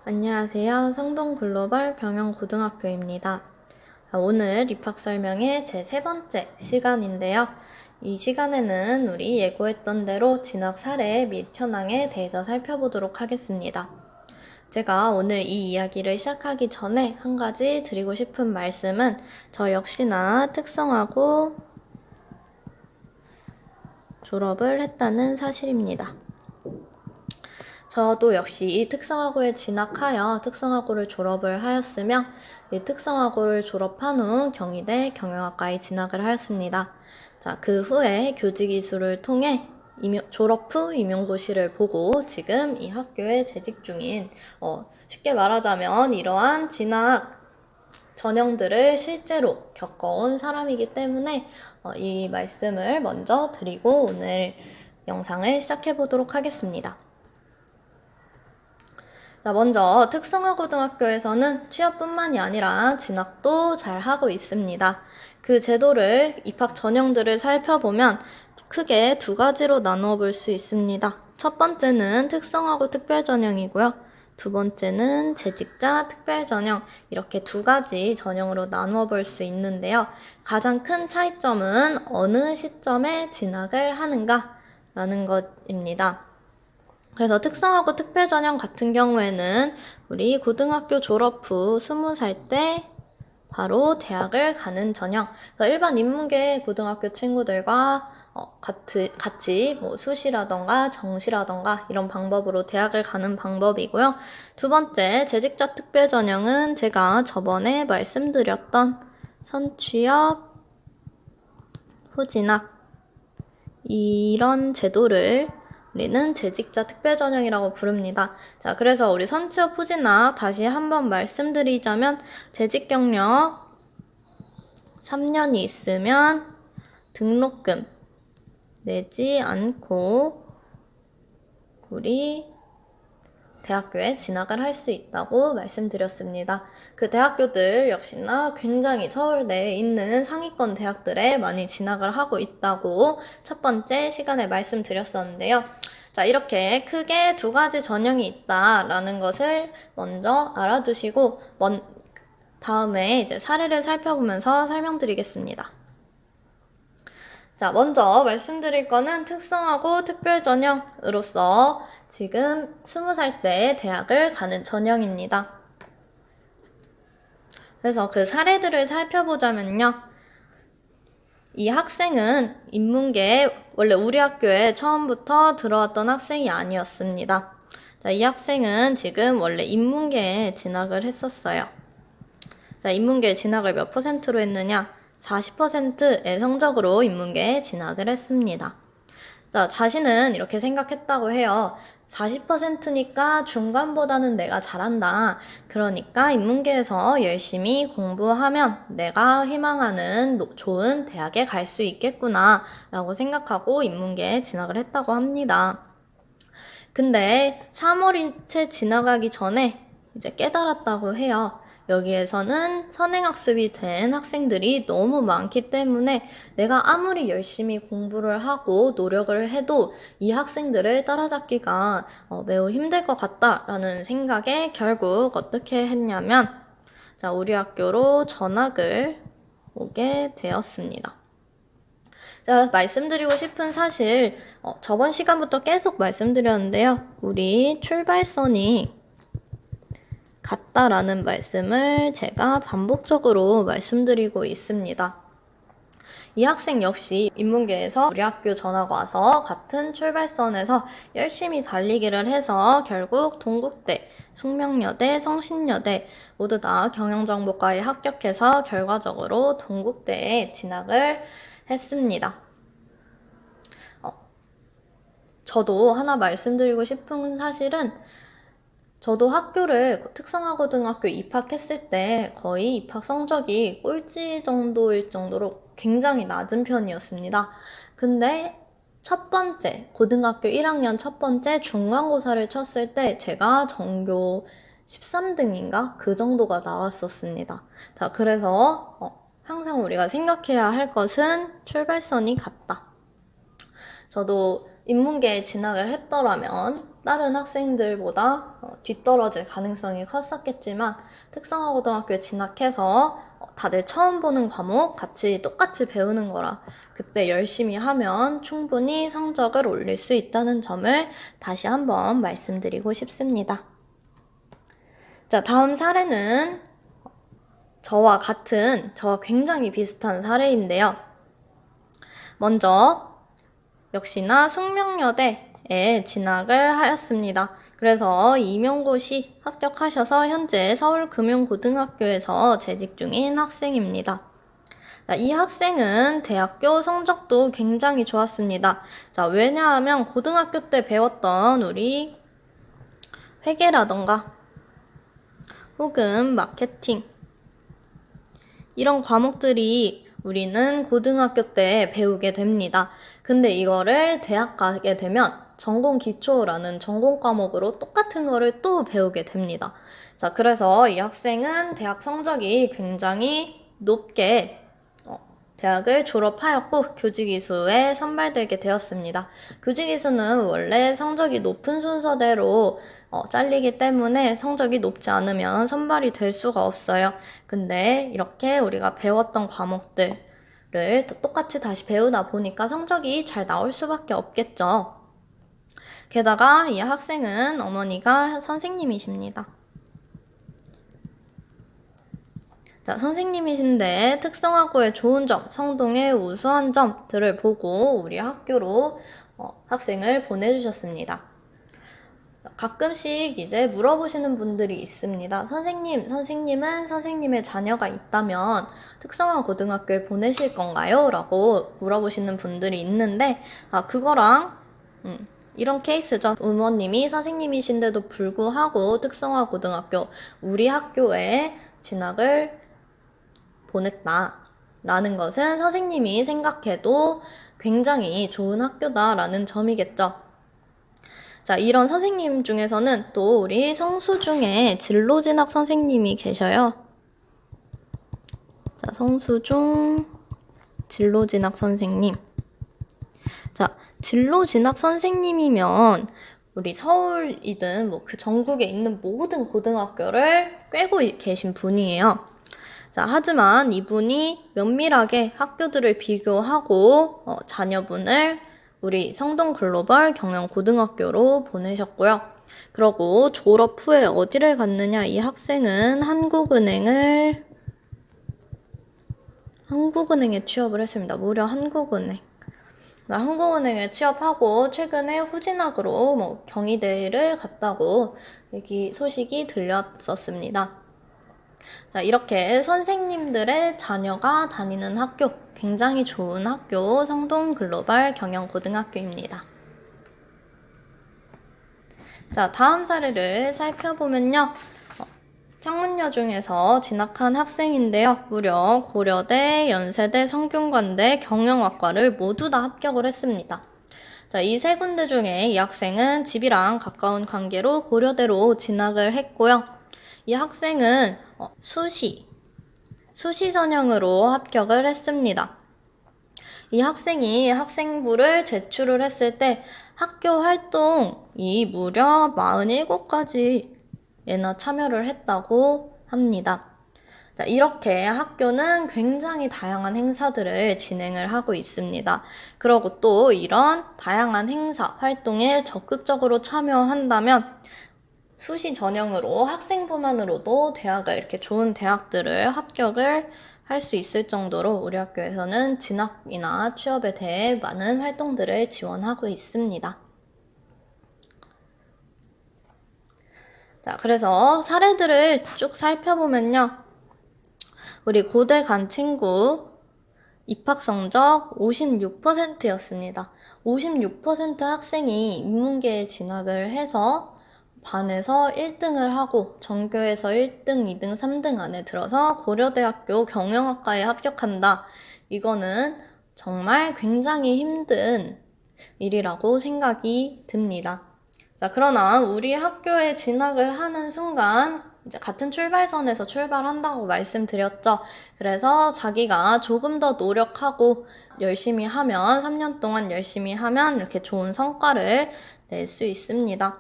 안녕하세요. 성동글로벌 경영고등학교입니다. 오늘 입학 설명의 제 세 번째 시간인데요. 이 시간에는 우리 예고했던 대로 진학 사례 및 현황에 대해서 살펴보도록 하겠습니다. 제가 오늘 이 이야기를 시작하기 전에 한 가지 드리고 싶은 말씀은 저 역시나 특성화고 졸업을 했다는 사실입니다. 저도 역시 이 특성화고에 진학하여 특성화고를 졸업을 하였으며 이 특성화고를 졸업한 후 경희대 경영학과에 진학을 하였습니다. 자, 그 후에 교직이수를 통해 졸업 후 임용고시를 보고 지금 이 학교에 재직 중인 쉽게 말하자면 이러한 진학 전형들을 실제로 겪어온 사람이기 때문에 이 말씀을 먼저 드리고 오늘 영상을 시작해 보도록 하겠습니다. 먼저 특성화고등학교에서는 취업뿐만이 아니라 진학도 잘 하고 있습니다. 그 제도를 입학 전형들을 살펴보면 크게 두 가지로 나누어 볼 수 있습니다. 첫 번째는 특성화고 특별전형이고요. 두 번째는 재직자 특별전형, 이렇게 두 가지 전형으로 나누어 볼 수 있는데요. 가장 큰 차이점은 어느 시점에 진학을 하는가 라는 것입니다. 그래서 특성화고 특별전형 같은 경우에는 우리 고등학교 졸업 후 20살 때 바로 대학을 가는 전형. 그래서 일반 인문계 고등학교 친구들과 같이 수시라던가 정시라던가 이런 방법으로 대학을 가는 방법이고요. 두 번째, 재직자 특별전형은 제가 저번에 말씀드렸던 선취업, 후진학 이런 제도를 우리는 재직자 특별전형이라고 부릅니다. 자, 그래서 우리 선취업 후진학 다시 한번 말씀드리자면 재직 경력 3년이 있으면 등록금 내지 않고 우리 대학교에 진학을 할 수 있다고 말씀드렸습니다. 그 대학교들 역시나 굉장히 서울대에 있는 상위권 대학들에 많이 진학을 하고 있다고 첫 번째 시간에 말씀드렸었는데요. 자, 이렇게 크게 두 가지 전형이 있다라는 것을 먼저 알아두시고 다음에 이제 사례를 살펴보면서 설명드리겠습니다. 자, 먼저 말씀드릴 거는 특성화고 특별전형으로서 지금 20살 때 대학을 가는 전형입니다. 그래서 그 사례들을 살펴보자면요. 이 학생은 인문계에 원래 우리 학교에 처음부터 들어왔던 학생이 아니었습니다. 자, 이 학생은 지금 원래 인문계에 진학을 했었어요. 자, 인문계에 진학을 몇 %로 했느냐? 40%의 성적으로 인문계에 진학을 했습니다. 자, 자신은 이렇게 생각했다고 해요. 40%니까 중간보다는 내가 잘한다. 그러니까 인문계에서 열심히 공부하면 내가 희망하는 좋은 대학에 갈 수 있겠구나 라고 생각하고 인문계에 진학을 했다고 합니다. 근데 3월이 채 지나가기 전에 이제 깨달았다고 해요. 여기에서는 선행학습이 된 학생들이 너무 많기 때문에 내가 아무리 열심히 공부를 하고 노력을 해도 이 학생들을 따라잡기가 매우 힘들 것 같다라는 생각에 결국 어떻게 했냐면 자, 우리 학교로 전학을 오게 되었습니다. 제가 말씀드리고 싶은 사실 저번 시간부터 계속 말씀드렸는데요. 우리 출발선이 같다라는 말씀을 제가 반복적으로 말씀드리고 있습니다. 이 학생 역시 인문계에서 우리 학교 전학 와서 같은 출발선에서 열심히 달리기를 해서 결국 동국대, 숙명여대, 성신여대 모두 다 경영정보과에 합격해서 결과적으로 동국대에 진학을 했습니다. 저도 하나 말씀드리고 싶은 사실은 저도 특성화고등학교 입학했을 때 거의 입학 성적이 꼴찌 정도일 정도로 굉장히 낮은 편이었습니다. 근데 첫 번째, 고등학교 1학년 첫 번째 중간고사를 쳤을 때 제가 전교 13등인가? 그 정도가 나왔었습니다. 자, 그래서 항상 우리가 생각해야 할 것은 출발선이 같다. 저도 인문계에 진학을 했더라면 다른 학생들보다 뒤떨어질 가능성이 컸었겠지만 특성화고등학교에 진학해서 다들 처음 보는 과목 같이 똑같이 배우는 거라 그때 열심히 하면 충분히 성적을 올릴 수 있다는 점을 다시 한번 말씀드리고 싶습니다. 자, 다음 사례는 저와 굉장히 비슷한 사례인데요. 먼저 역시나 숙명여대에 진학을 하였습니다. 그래서 임용고시 합격하셔서 현재 서울금융고등학교에서 재직 중인 학생입니다. 이 학생은 대학교 성적도 굉장히 좋았습니다. 자, 왜냐하면 고등학교 때 배웠던 우리 회계라던가 혹은 마케팅 이런 과목들이 우리는 고등학교 때 배우게 됩니다. 근데 이거를 대학 가게 되면 전공 기초라는 전공 과목으로 똑같은 거를 또 배우게 됩니다. 자, 그래서 이 학생은 대학 성적이 굉장히 높게 대학을 졸업하였고 교직이수에 선발되게 되었습니다. 교직이수는 원래 성적이 높은 순서대로 잘리기 때문에 성적이 높지 않으면 선발이 될 수가 없어요. 근데 이렇게 우리가 배웠던 과목들을 똑같이 다시 배우다 보니까 성적이 잘 나올 수밖에 없겠죠. 게다가 이 학생은 어머니가 선생님이십니다. 자, 선생님이신데 특성화고의 좋은 점, 성동의 우수한 점들을 보고 우리 학교로 학생을 보내주셨습니다. 가끔씩 이제 물어보시는 분들이 있습니다. 선생님은 선생님의 자녀가 있다면 특성화고등학교에 보내실 건가요? 라고 물어보시는 분들이 있는데 그거랑 이런 케이스죠. 부모님이 선생님이신데도 불구하고 특성화고등학교, 우리 학교에 진학을 보냈다라는 것은 선생님이 생각해도 굉장히 좋은 학교다라는 점이겠죠. 자, 이런 선생님 중에서는 또 우리 성수중에 진로진학 선생님이 계셔요. 자, 성수중 진로진학 선생님. 자, 진로진학 선생님이면 우리 서울이든 뭐 그 전국에 있는 모든 고등학교를 꿰고 계신 분이에요. 자, 하지만 이분이 면밀하게 학교들을 비교하고 자녀분을 우리 성동글로벌 경영고등학교로 보내셨고요. 그러고 졸업 후에 어디를 갔느냐? 이 학생은 한국은행에 취업을 했습니다. 무려 한국은행. 한국은행에 취업하고 최근에 후진학으로 경희대를 갔다고 소식이 들렸었습니다. 자, 이렇게 선생님들의 자녀가 다니는 학교, 굉장히 좋은 학교, 성동글로벌 경영고등학교입니다. 자, 다음 사례를 살펴보면요. 창문여 중에서 진학한 학생인데요. 무려 고려대, 연세대, 성균관대, 경영학과를 모두 다 합격을 했습니다. 자, 이 세 군데 중에 이 학생은 집이랑 가까운 관계로 고려대로 진학을 했고요. 이 학생은 수시 전형으로 합격을 했습니다. 이 학생이 학생부를 제출을 했을 때 학교 활동이 무려 47가지에나 참여를 했다고 합니다. 자, 이렇게 학교는 굉장히 다양한 행사들을 진행을 하고 있습니다. 그리고 또 이런 다양한 행사, 활동에 적극적으로 참여한다면 수시 전형으로 학생부만으로도 대학을 이렇게 좋은 대학들을 합격을 할 수 있을 정도로 우리 학교에서는 진학이나 취업에 대해 많은 활동들을 지원하고 있습니다. 자, 그래서 사례들을 쭉 살펴보면요. 우리 고대 간 친구 입학 성적 56%였습니다. 56% 학생이 인문계에 진학을 해서 반에서 1등을 하고 전교에서 1등, 2등, 3등 안에 들어서 고려대학교 경영학과에 합격한다. 이거는 정말 굉장히 힘든 일이라고 생각이 듭니다. 자, 그러나 우리 학교에 진학을 하는 순간 이제 같은 출발선에서 출발한다고 말씀드렸죠. 그래서 자기가 조금 더 노력하고 열심히 하면 3년 동안 열심히 하면 이렇게 좋은 성과를 낼 수 있습니다.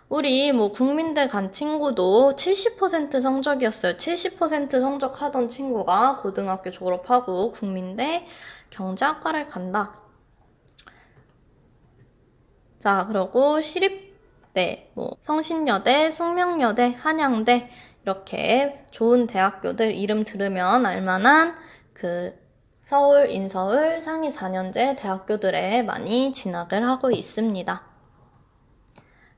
우리 뭐 국민대 간 친구도 70% 성적이었어요. 70% 성적 하던 친구가 고등학교 졸업하고 국민대 경제학과를 간다. 자, 그리고 시립대, 뭐 성신여대, 숙명여대, 한양대 이렇게 좋은 대학교들 이름 들으면 알만한 그 서울, 인서울, 상위 4년제 대학교들에 많이 진학을 하고 있습니다.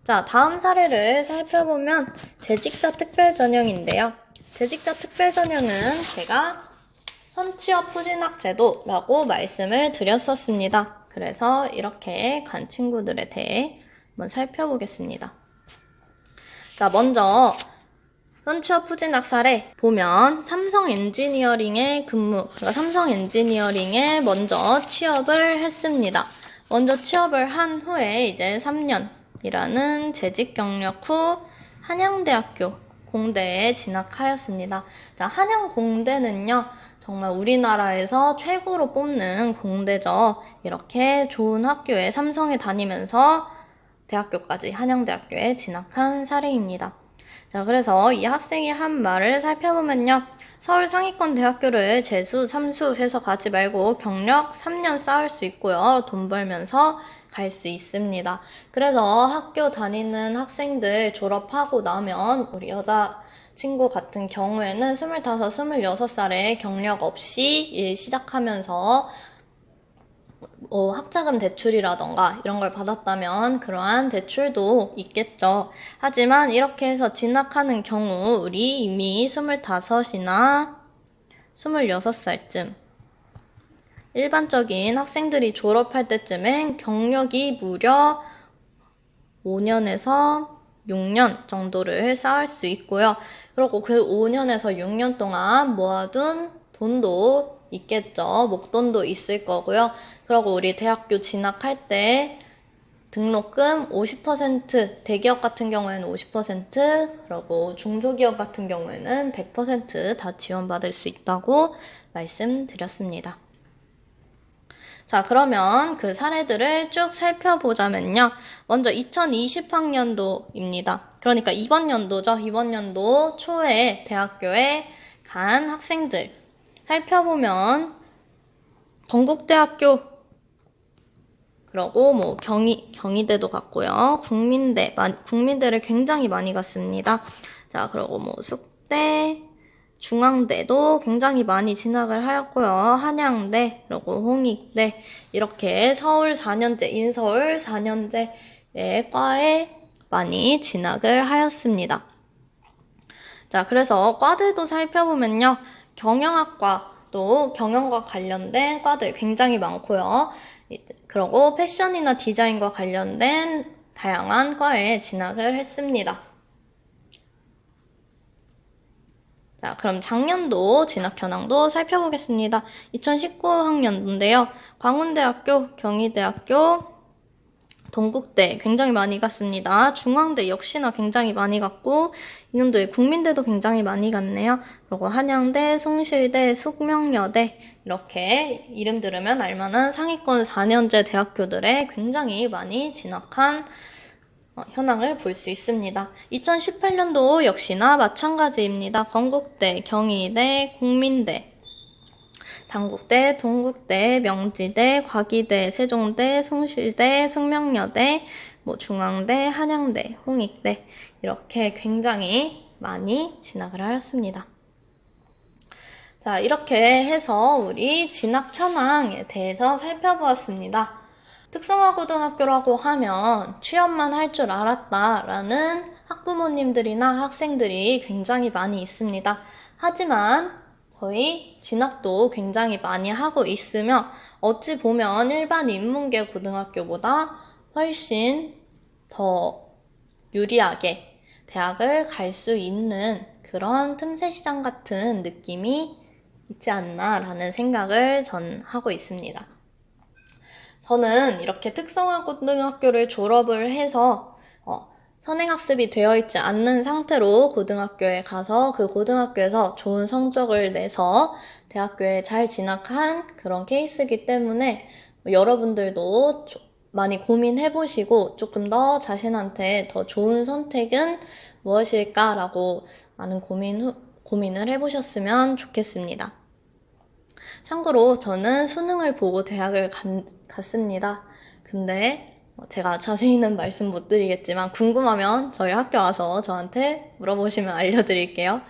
자, 다음 사례를 살펴보면 재직자 특별전형인데요. 재직자 특별전형은 제가 선취업 후진학 제도라고 말씀을 드렸었습니다. 그래서 이렇게 간 친구들에 대해 한번 살펴보겠습니다. 자, 먼저 선취업 후진학 사례 보면 삼성 엔지니어링에 그러니까 삼성 엔지니어링에 먼저 취업을 했습니다. 먼저 취업을 한 후에 이제 3년이라는 재직 경력 후 한양대학교 공대에 진학하였습니다. 자, 한양공대는요, 정말 우리나라에서 최고로 뽑는 공대죠. 이렇게 좋은 학교에 삼성에 다니면서 대학교까지 한양대학교에 진학한 사례입니다. 자, 그래서 이 학생이 한 말을 살펴보면요. 서울 상위권 대학교를 재수, 삼수해서 가지 말고 경력 3년 쌓을 수 있고요. 돈 벌면서 갈 수 있습니다. 그래서 학교 다니는 학생들 졸업하고 나면 우리 여자 친구 같은 경우에는 25, 26살에 경력 없이 일 시작하면서 학자금 대출이라던가 이런 걸 받았다면 그러한 대출도 있겠죠. 하지만 이렇게 해서 진학하는 경우 우리 이미 25이나 26살쯤 일반적인 학생들이 졸업할 때쯤엔 경력이 무려 5년에서 6년 정도를 쌓을 수 있고요. 그리고 그 5년에서 6년 동안 모아둔 돈도 있겠죠. 목돈도 있을 거고요. 그리고 우리 대학교 진학할 때 등록금 50%, 대기업 같은 경우에는 50%, 그리고 중소기업 같은 경우에는 100% 다 지원받을 수 있다고 말씀드렸습니다. 자, 그러면 그 사례들을 쭉 살펴보자면요. 먼저 2020학년도입니다. 그러니까 이번 연도죠. 이번 연도 초에 대학교에 간 학생들 살펴보면 건국대학교, 그리고 뭐 경희대도 갔고요. 국민대를 굉장히 많이 갔습니다. 자, 그리고 뭐 숙대, 중앙대도 굉장히 많이 진학을 하였고요. 한양대, 그리고 홍익대, 이렇게 서울 4년제, 인서울 4년제의 과에 많이 진학을 하였습니다. 자, 그래서 과들도 살펴보면요. 경영학과도 경영과 관련된 과들 굉장히 많고요. 그리고 패션이나 디자인과 관련된 다양한 과에 진학을 했습니다. 자, 그럼 작년도 진학 현황도 살펴보겠습니다. 2019학년도인데요. 광운대학교, 경희대학교, 동국대 굉장히 많이 갔습니다. 중앙대 역시나 굉장히 많이 갔고 이년도에 국민대도 굉장히 많이 갔네요. 그리고 한양대, 숭실대, 숙명여대 이렇게 이름 들으면 알만한 상위권 4년제 대학교들에 굉장히 많이 진학한 현황을 볼 수 있습니다. 2018년도 역시나 마찬가지입니다. 건국대, 경희대, 국민대, 단국대, 동국대, 명지대, 과기대, 세종대, 숭실대, 숙명여대, 중앙대, 한양대, 홍익대 이렇게 굉장히 많이 진학을 하였습니다. 자, 이렇게 해서 우리 진학 현황에 대해서 살펴보았습니다. 특성화고등학교라고 하면 취업만 할 줄 알았다라는 학부모님들이나 학생들이 굉장히 많이 있습니다. 하지만 저희 진학도 굉장히 많이 하고 있으며 어찌 보면 일반 인문계 고등학교보다 훨씬 더 유리하게 대학을 갈 수 있는 그런 틈새 시장 같은 느낌이 있지 않나라는 생각을 전 하고 있습니다. 저는 이렇게 특성화고등학교를 졸업을 해서 선행학습이 되어 있지 않는 상태로 고등학교에 가서 그 고등학교에서 좋은 성적을 내서 대학교에 잘 진학한 그런 케이스이기 때문에 여러분들도 많이 고민해보시고 조금 더 자신한테 더 좋은 선택은 무엇일까라고 많은 고민을 해보셨으면 좋겠습니다. 참고로 저는 수능을 보고 대학을 갔습니다. 근데 제가 자세히는 말씀 못 드리겠지만 궁금하면 저희 학교 와서 저한테 물어보시면 알려드릴게요.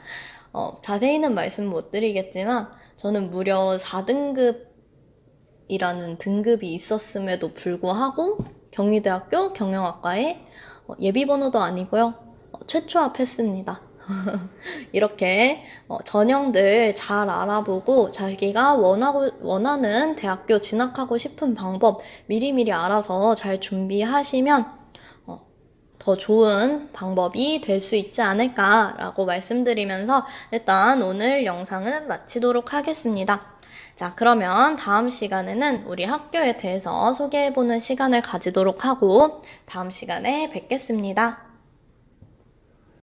자세히는 말씀 못 드리겠지만 저는 무려 4등급이라는 등급이 있었음에도 불구하고 경희대학교 경영학과에 예비번호도 아니고요. 최초 합했습니다. 이렇게 전형들 잘 알아보고 자기가 원하는 대학교 진학하고 싶은 방법 미리미리 알아서 잘 준비하시면 더 좋은 방법이 될 수 있지 않을까라고 말씀드리면서 일단 오늘 영상은 마치도록 하겠습니다. 자, 그러면 다음 시간에는 우리 학교에 대해서 소개해보는 시간을 가지도록 하고 다음 시간에 뵙겠습니다.